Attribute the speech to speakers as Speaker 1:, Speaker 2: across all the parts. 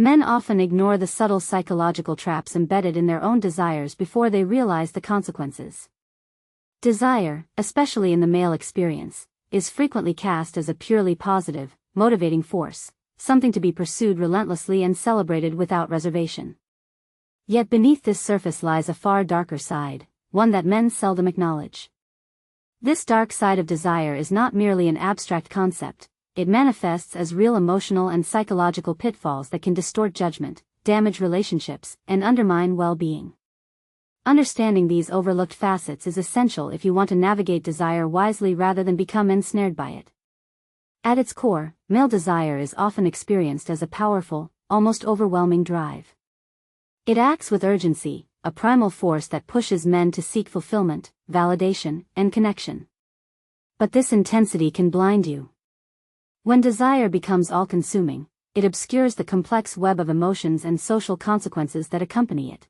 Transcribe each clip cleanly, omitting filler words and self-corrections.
Speaker 1: Men often ignore the subtle psychological traps embedded in their own desires before they realize the consequences. Desire, especially in the male experience, is frequently cast as a purely positive, motivating force, something to be pursued relentlessly and celebrated without reservation. Yet beneath this surface lies a far darker side, one that men seldom acknowledge. This dark side of desire is not merely an abstract concept, it manifests as real emotional and psychological pitfalls that can distort judgment, damage relationships, and undermine well-being. Understanding these overlooked facets is essential if you want to navigate desire wisely rather than become ensnared by it. At its core, male desire is often experienced as a powerful, almost overwhelming drive. It acts with urgency, a primal force that pushes men to seek fulfillment, validation, and connection. But this intensity can blind you. When desire becomes all-consuming, it obscures the complex web of emotions and social consequences that accompany it.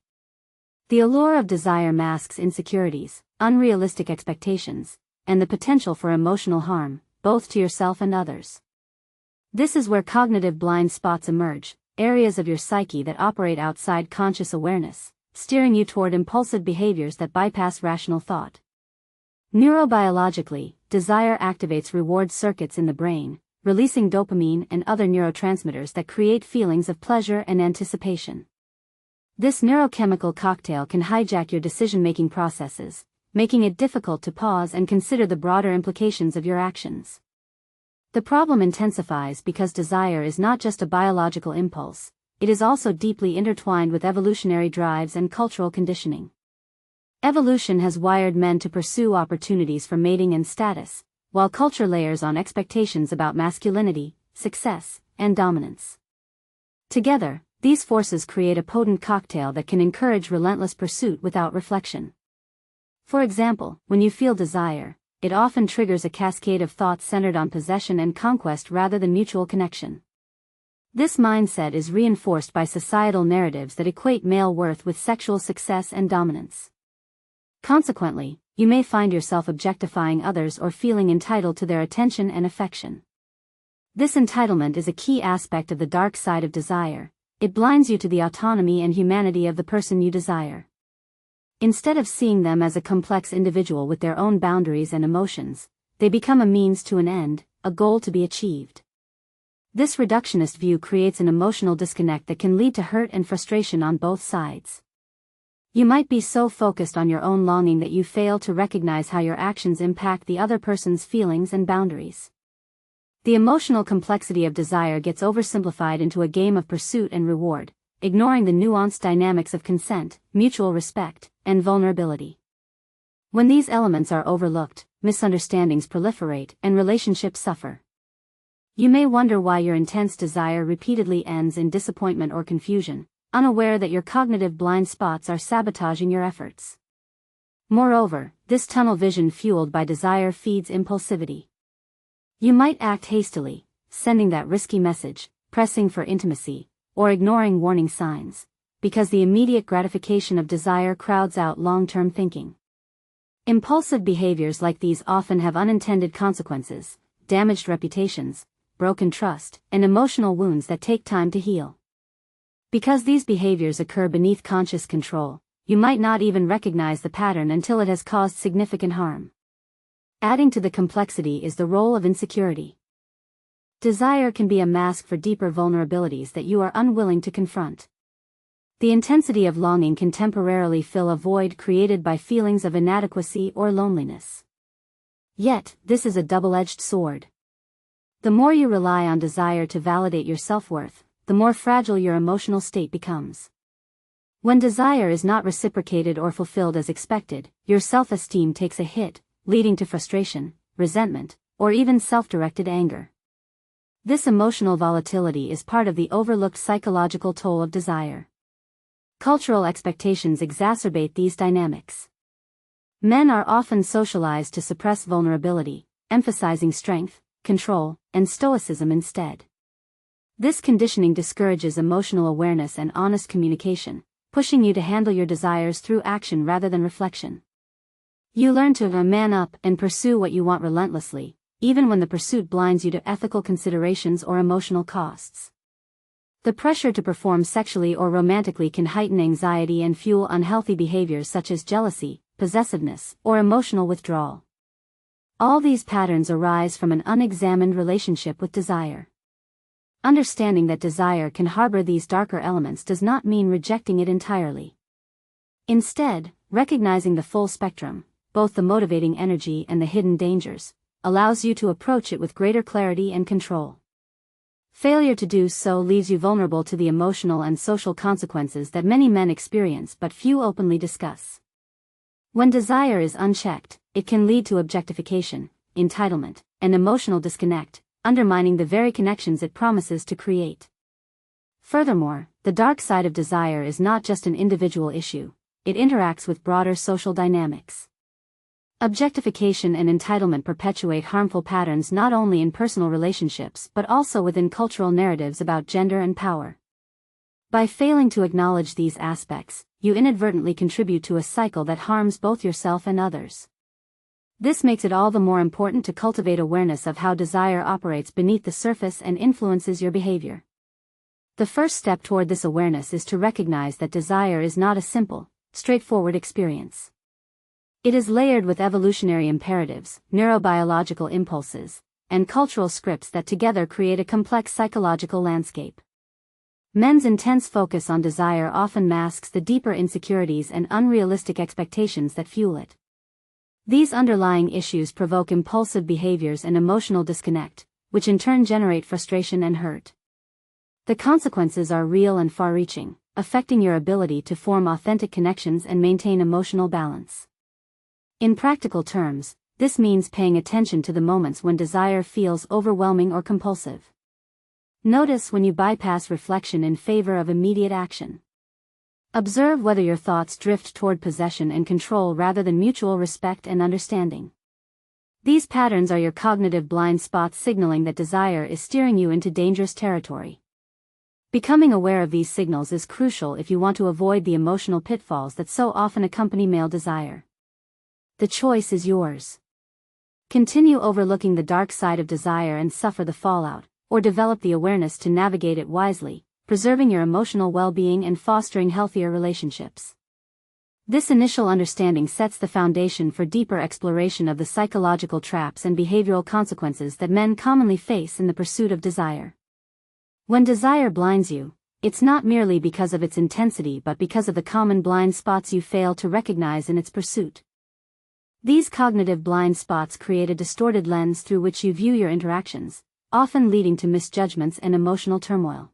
Speaker 1: The allure of desire masks insecurities, unrealistic expectations, and the potential for emotional harm, both to yourself and others. This is where cognitive blind spots emerge, areas of your psyche that operate outside conscious awareness, steering you toward impulsive behaviors that bypass rational thought. Neurobiologically, desire activates reward circuits in the brain, releasing dopamine and other neurotransmitters that create feelings of pleasure and anticipation. This neurochemical cocktail can hijack your decision-making processes, making it difficult to pause and consider the broader implications of your actions. The problem intensifies because desire is not just a biological impulse, it is also deeply intertwined with evolutionary drives and cultural conditioning. Evolution has wired men to pursue opportunities for mating and status, while culture layers on expectations about masculinity, success, and dominance. Together, these forces create a potent cocktail that can encourage relentless pursuit without reflection. For example, when you feel desire, it often triggers a cascade of thoughts centered on possession and conquest rather than mutual connection. This mindset is reinforced by societal narratives that equate male worth with sexual success and dominance. Consequently, you may find yourself objectifying others or feeling entitled to their attention and affection. This entitlement is a key aspect of the dark side of desire. It blinds you to the autonomy and humanity of the person you desire. Instead of seeing them as a complex individual with their own boundaries and emotions, they become a means to an end, a goal to be achieved. This reductionist view creates an emotional disconnect that can lead to hurt and frustration on both sides. You might be so focused on your own longing that you fail to recognize how your actions impact the other person's feelings and boundaries. The emotional complexity of desire gets oversimplified into a game of pursuit and reward, ignoring the nuanced dynamics of consent, mutual respect, and vulnerability. When these elements are overlooked, misunderstandings proliferate and relationships suffer. You may wonder why your intense desire repeatedly ends in disappointment or confusion, unaware that your cognitive blind spots are sabotaging your efforts. Moreover, this tunnel vision fueled by desire feeds impulsivity. You might act hastily, sending that risky message, pressing for intimacy, or ignoring warning signs, because the immediate gratification of desire crowds out long-term thinking. Impulsive behaviors like these often have unintended consequences, damaged reputations, broken trust, and emotional wounds that take time to heal. Because these behaviors occur beneath conscious control, you might not even recognize the pattern until it has caused significant harm. Adding to the complexity is the role of insecurity. Desire can be a mask for deeper vulnerabilities that you are unwilling to confront. The intensity of longing can temporarily fill a void created by feelings of inadequacy or loneliness. Yet, this is a double-edged sword. The more you rely on desire to validate your self-worth, the more fragile your emotional state becomes. When desire is not reciprocated or fulfilled as expected, your self-esteem takes a hit, leading to frustration, resentment, or even self-directed anger. This emotional volatility is part of the overlooked psychological toll of desire. Cultural expectations exacerbate these dynamics. Men are often socialized to suppress vulnerability, emphasizing strength, control, and stoicism instead. This conditioning discourages emotional awareness and honest communication, pushing you to handle your desires through action rather than reflection. You learn to man up and pursue what you want relentlessly, even when the pursuit blinds you to ethical considerations or emotional costs. The pressure to perform sexually or romantically can heighten anxiety and fuel unhealthy behaviors such as jealousy, possessiveness, or emotional withdrawal. All these patterns arise from an unexamined relationship with desire. Understanding that desire can harbor these darker elements does not mean rejecting it entirely. Instead, recognizing the full spectrum, both the motivating energy and the hidden dangers, allows you to approach it with greater clarity and control. Failure to do so leaves you vulnerable to the emotional and social consequences that many men experience but few openly discuss. When desire is unchecked, it can lead to objectification, entitlement, and emotional disconnect, undermining the very connections it promises to create. Furthermore, the dark side of desire is not just an individual issue, it interacts with broader social dynamics. Objectification and entitlement perpetuate harmful patterns not only in personal relationships but also within cultural narratives about gender and power. By failing to acknowledge these aspects, you inadvertently contribute to a cycle that harms both yourself and others. This makes it all the more important to cultivate awareness of how desire operates beneath the surface and influences your behavior. The first step toward this awareness is to recognize that desire is not a simple, straightforward experience. It is layered with evolutionary imperatives, neurobiological impulses, and cultural scripts that together create a complex psychological landscape. Men's intense focus on desire often masks the deeper insecurities and unrealistic expectations that fuel it. These underlying issues provoke impulsive behaviors and emotional disconnect, which in turn generate frustration and hurt. The consequences are real and far-reaching, affecting your ability to form authentic connections and maintain emotional balance. In practical terms, this means paying attention to the moments when desire feels overwhelming or compulsive. Notice when you bypass reflection in favor of immediate action. Observe whether your thoughts drift toward possession and control rather than mutual respect and understanding. These patterns are your cognitive blind spots signaling that desire is steering you into dangerous territory. Becoming aware of these signals is crucial if you want to avoid the emotional pitfalls that so often accompany male desire. The choice is yours. Continue overlooking the dark side of desire and suffer the fallout, or develop the awareness to navigate it wisely, preserving your emotional well-being and fostering healthier relationships. This initial understanding sets the foundation for deeper exploration of the psychological traps and behavioral consequences that men commonly face in the pursuit of desire. When desire blinds you, it's not merely because of its intensity but because of the common blind spots you fail to recognize in its pursuit. These cognitive blind spots create a distorted lens through which you view your interactions, often leading to misjudgments and emotional turmoil.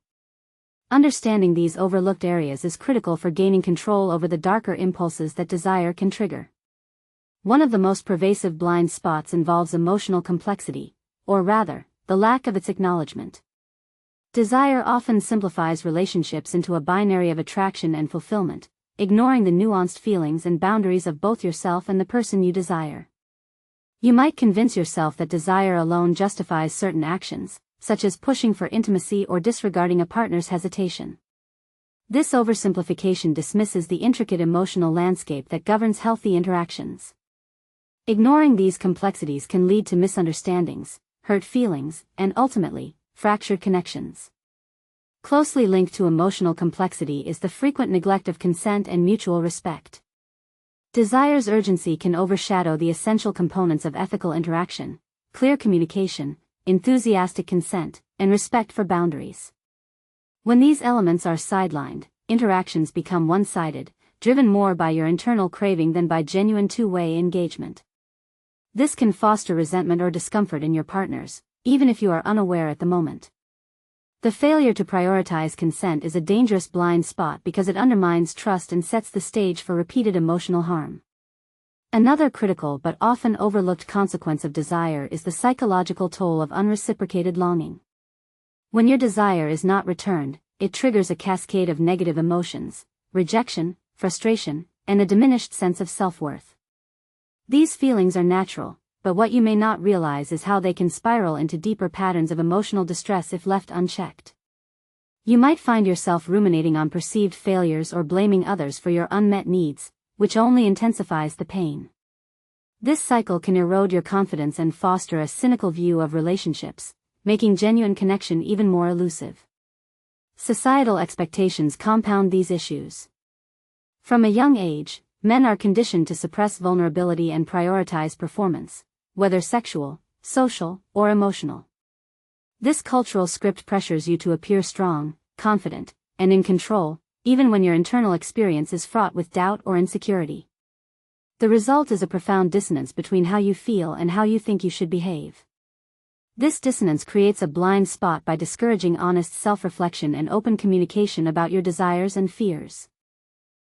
Speaker 1: Understanding these overlooked areas is critical for gaining control over the darker impulses that desire can trigger. One of the most pervasive blind spots involves emotional complexity, or rather, the lack of its acknowledgement. Desire often simplifies relationships into a binary of attraction and fulfillment, ignoring the nuanced feelings and boundaries of both yourself and the person you desire. You might convince yourself that desire alone justifies certain actions, such as pushing for intimacy or disregarding a partner's hesitation. This oversimplification dismisses the intricate emotional landscape that governs healthy interactions. Ignoring these complexities can lead to misunderstandings, hurt feelings, and ultimately, fractured connections. Closely linked to emotional complexity is the frequent neglect of consent and mutual respect. Desire's urgency can overshadow the essential components of ethical interaction: clear communication, enthusiastic consent, and respect for boundaries. When these elements are sidelined, interactions become one-sided, driven more by your internal craving than by genuine two-way engagement. This can foster resentment or discomfort in your partners, even if you are unaware at the moment. The failure to prioritize consent is a dangerous blind spot because it undermines trust and sets the stage for repeated emotional harm. Another critical but often overlooked consequence of desire is the psychological toll of unreciprocated longing. When your desire is not returned, it triggers a cascade of negative emotions: rejection, frustration, and a diminished sense of self-worth. These feelings are natural, but what you may not realize is how they can spiral into deeper patterns of emotional distress if left unchecked. You might find yourself ruminating on perceived failures or blaming others for your unmet needs, which only intensifies the pain. This cycle can erode your confidence and foster a cynical view of relationships, making genuine connection even more elusive. Societal expectations compound these issues. From a young age, men are conditioned to suppress vulnerability and prioritize performance, whether sexual, social, or emotional. This cultural script pressures you to appear strong, confident, and in control, even when your internal experience is fraught with doubt or insecurity. The result is a profound dissonance between how you feel and how you think you should behave. This dissonance creates a blind spot by discouraging honest self-reflection and open communication about your desires and fears.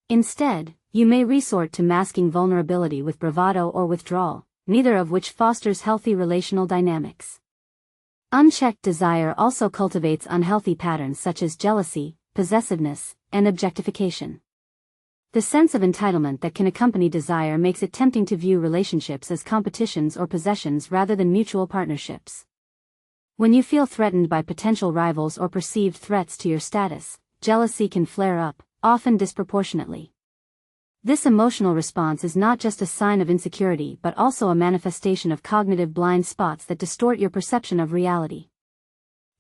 Speaker 1: Instead, you may resort to masking vulnerability with bravado or withdrawal, neither of which fosters healthy relational dynamics. Unchecked desire also cultivates unhealthy patterns such as jealousy, possessiveness, and objectification. The sense of entitlement that can accompany desire makes it tempting to view relationships as competitions or possessions rather than mutual partnerships. When you feel threatened by potential rivals or perceived threats to your status, jealousy can flare up, often disproportionately. This emotional response is not just a sign of insecurity but also a manifestation of cognitive blind spots that distort your perception of reality.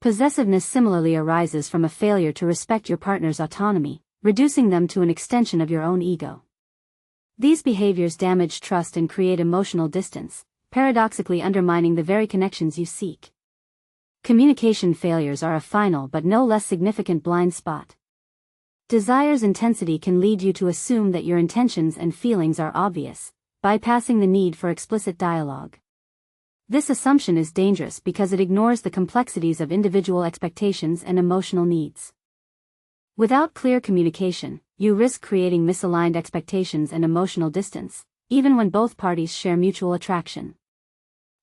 Speaker 1: Possessiveness similarly arises from a failure to respect your partner's autonomy, reducing them to an extension of your own ego. These behaviors damage trust and create emotional distance, paradoxically undermining the very connections you seek. Communication failures are a final but no less significant blind spot. Desire's intensity can lead you to assume that your intentions and feelings are obvious, bypassing the need for explicit dialogue. This assumption is dangerous because it ignores the complexities of individual expectations and emotional needs. Without clear communication, you risk creating misaligned expectations and emotional distance, even when both parties share mutual attraction.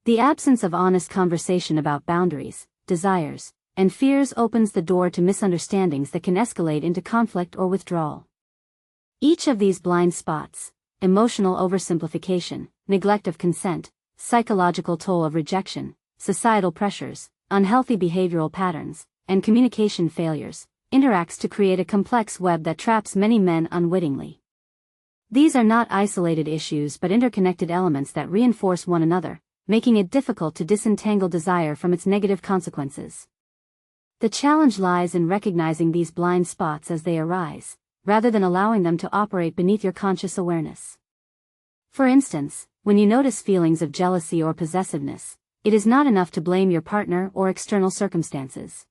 Speaker 1: The absence of honest conversation about boundaries, desires, and fears opens the door to misunderstandings that can escalate into conflict or withdrawal. Each of these blind spots, emotional oversimplification, neglect of consent, psychological toll of rejection, societal pressures, unhealthy behavioral patterns, and communication failures, interacts to create a complex web that traps many men unwittingly. These are not isolated issues but interconnected elements that reinforce one another, making it difficult to disentangle desire from its negative consequences. The challenge lies in recognizing these blind spots as they arise, rather than allowing them to operate beneath your conscious awareness. For instance, when you notice feelings of jealousy or possessiveness, it is not enough to blame your partner or external circumstances.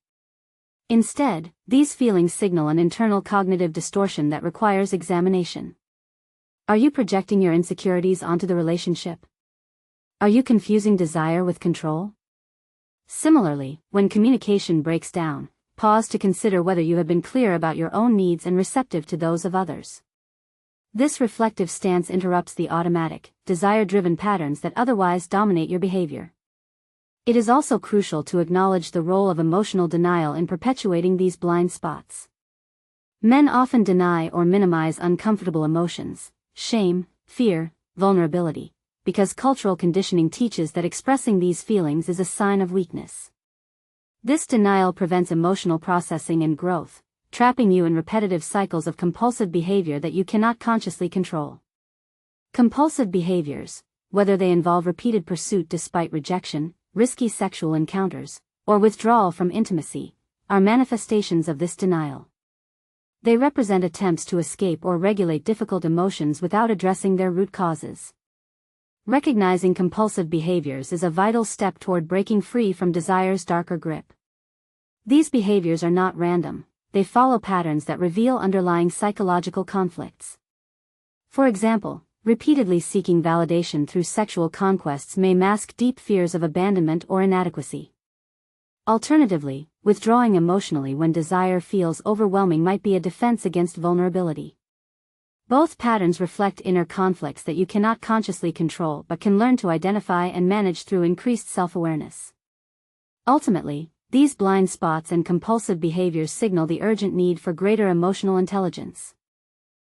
Speaker 1: Instead, these feelings signal an internal cognitive distortion that requires examination. Are you projecting your insecurities onto the relationship? Are you confusing desire with control? Similarly, when communication breaks down, pause to consider whether you have been clear about your own needs and receptive to those of others. This reflective stance interrupts the automatic, desire-driven patterns that otherwise dominate your behavior. It is also crucial to acknowledge the role of emotional denial in perpetuating these blind spots. Men often deny or minimize uncomfortable emotions, shame, fear, vulnerability, because cultural conditioning teaches that expressing these feelings is a sign of weakness. This denial prevents emotional processing and growth, trapping you in repetitive cycles of compulsive behavior that you cannot consciously control. Compulsive behaviors, whether they involve repeated pursuit despite rejection, risky sexual encounters, or withdrawal from intimacy, are manifestations of this denial. They represent attempts to escape or regulate difficult emotions without addressing their root causes. Recognizing compulsive behaviors is a vital step toward breaking free from desire's darker grip. These behaviors are not random, they follow patterns that reveal underlying psychological conflicts. For example, repeatedly seeking validation through sexual conquests may mask deep fears of abandonment or inadequacy. Alternatively, withdrawing emotionally when desire feels overwhelming might be a defense against vulnerability. Both patterns reflect inner conflicts that you cannot consciously control but can learn to identify and manage through increased self-awareness. Ultimately, these blind spots and compulsive behaviors signal the urgent need for greater emotional intelligence.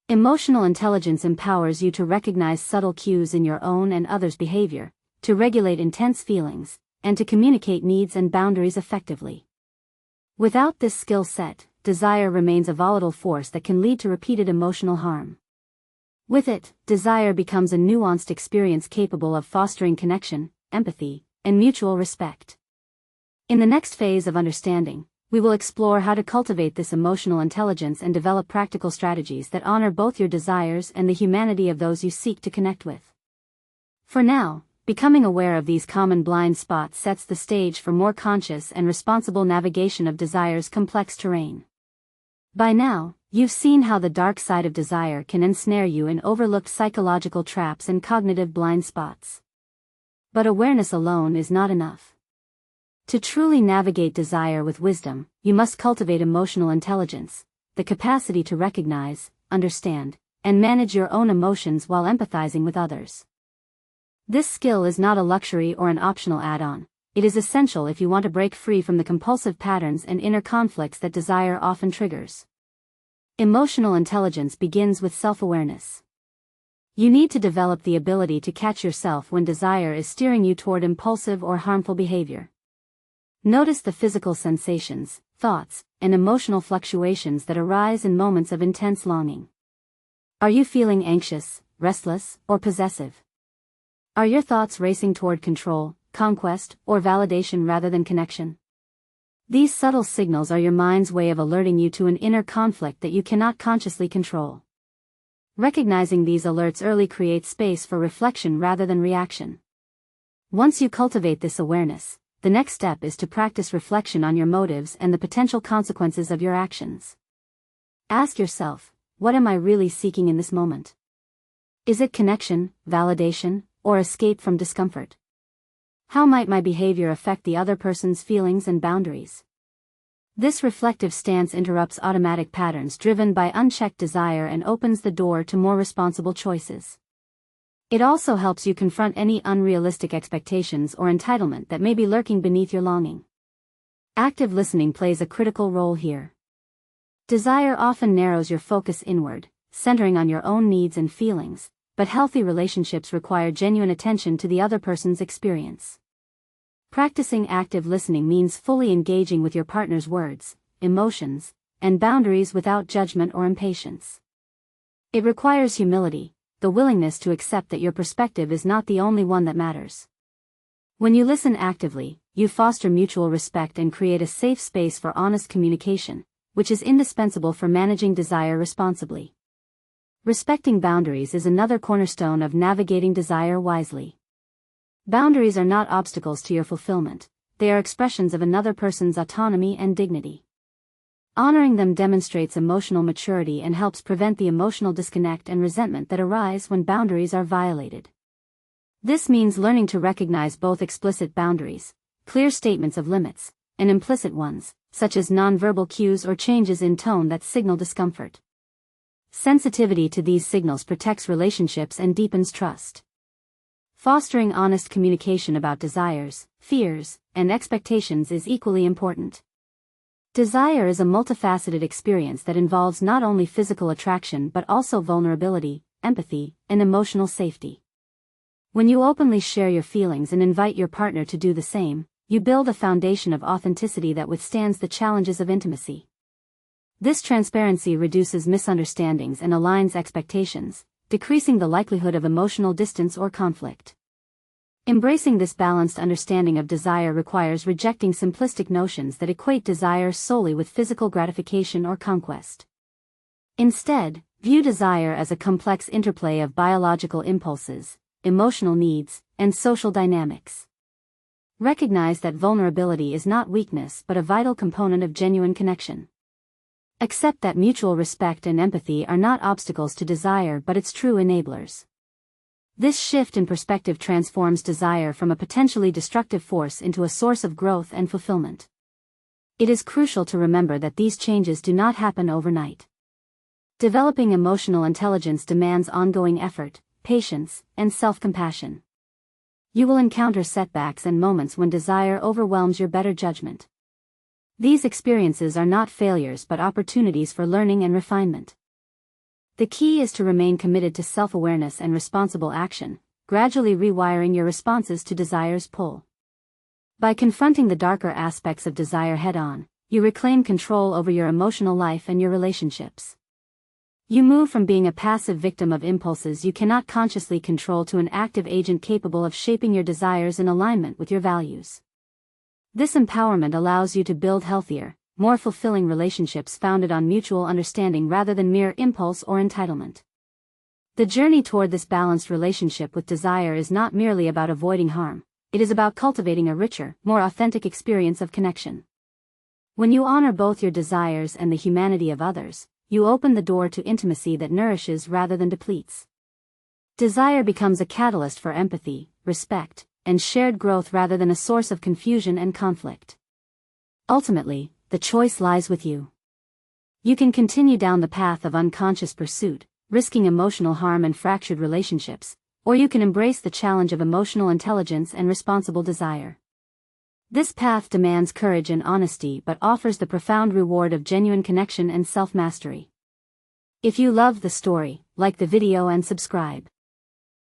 Speaker 1: Emotional intelligence empowers you to recognize subtle cues in your own and others' behavior, to regulate intense feelings, and to communicate needs and boundaries effectively. Without this skill set, desire remains a volatile force that can lead to repeated emotional harm. With it, desire becomes a nuanced experience capable of fostering connection, empathy, and mutual respect. In the next phase of understanding, we will explore how to cultivate this emotional intelligence and develop practical strategies that honor both your desires and the humanity of those you seek to connect with. For now, becoming aware of these common blind spots sets the stage for more conscious and responsible navigation of desire's complex terrain. By now, you've seen how the dark side of desire can ensnare you in overlooked psychological traps and cognitive blind spots. But awareness alone is not enough. To truly navigate desire with wisdom, you must cultivate emotional intelligence, the capacity to recognize, understand, and manage your own emotions while empathizing with others. This skill is not a luxury or an optional add-on. It is essential if you want to break free from the compulsive patterns and inner conflicts that desire often triggers. Emotional intelligence begins with self-awareness. You need to develop the ability to catch yourself when desire is steering you toward impulsive or harmful behavior. Notice the physical sensations, thoughts, and emotional fluctuations that arise in moments of intense longing. Are you feeling anxious, restless, or possessive? Are your thoughts racing toward control, conquest, or validation rather than connection? These subtle signals are your mind's way of alerting you to an inner conflict that you cannot consciously control. Recognizing these alerts early creates space for reflection rather than reaction. Once you cultivate this awareness, the next step is to practice reflection on your motives and the potential consequences of your actions. Ask yourself, what am I really seeking in this moment? Is it connection, validation, or escape from discomfort? How might my behavior affect the other person's feelings and boundaries? This reflective stance interrupts automatic patterns driven by unchecked desire and opens the door to more responsible choices. It also helps you confront any unrealistic expectations or entitlement that may be lurking beneath your longing. Active listening plays a critical role here. Desire often narrows your focus inward, centering on your own needs and feelings, but healthy relationships require genuine attention to the other person's experience. Practicing active listening means fully engaging with your partner's words, emotions, and boundaries without judgment or impatience. It requires humility, the willingness to accept that your perspective is not the only one that matters. When you listen actively, you foster mutual respect and create a safe space for honest communication, which is indispensable for managing desire responsibly. Respecting boundaries is another cornerstone of navigating desire wisely. Boundaries are not obstacles to your fulfillment, they are expressions of another person's autonomy and dignity. Honoring them demonstrates emotional maturity and helps prevent the emotional disconnect and resentment that arise when boundaries are violated. This means learning to recognize both explicit boundaries, clear statements of limits, and implicit ones, such as nonverbal cues or changes in tone that signal discomfort. Sensitivity to these signals protects relationships and deepens trust. Fostering honest communication about desires, fears, and expectations is equally important. Desire is a multifaceted experience that involves not only physical attraction but also vulnerability, empathy, and emotional safety. When you openly share your feelings and invite your partner to do the same, you build a foundation of authenticity that withstands the challenges of intimacy. This transparency reduces misunderstandings and aligns expectations, decreasing the likelihood of emotional distance or conflict. Embracing this balanced understanding of desire requires rejecting simplistic notions that equate desire solely with physical gratification or conquest. Instead, view desire as a complex interplay of biological impulses, emotional needs, and social dynamics. Recognize that vulnerability is not weakness but a vital component of genuine connection. Accept that mutual respect and empathy are not obstacles to desire but its true enablers. This shift in perspective transforms desire from a potentially destructive force into a source of growth and fulfillment. It is crucial to remember that these changes do not happen overnight. Developing emotional intelligence demands ongoing effort, patience, and self-compassion. You will encounter setbacks and moments when desire overwhelms your better judgment. These experiences are not failures but opportunities for learning and refinement. The key is to remain committed to self-awareness and responsible action, gradually rewiring your responses to desire's pull. By confronting the darker aspects of desire head-on, you reclaim control over your emotional life and your relationships. You move from being a passive victim of impulses you cannot consciously control to an active agent capable of shaping your desires in alignment with your values. This empowerment allows you to build healthier, more fulfilling relationships founded on mutual understanding rather than mere impulse or entitlement. The journey toward this balanced relationship with desire is not merely about avoiding harm, it is about cultivating a richer, more authentic experience of connection. When you honor both your desires and the humanity of others, you open the door to intimacy that nourishes rather than depletes. Desire becomes a catalyst for empathy, respect, and shared growth rather than a source of confusion and conflict. Ultimately, the choice lies with you. You can continue down the path of unconscious pursuit, risking emotional harm and fractured relationships, or you can embrace the challenge of emotional intelligence and responsible desire. This path demands courage and honesty but offers the profound reward of genuine connection and self-mastery. If you loved the story, like the video and subscribe.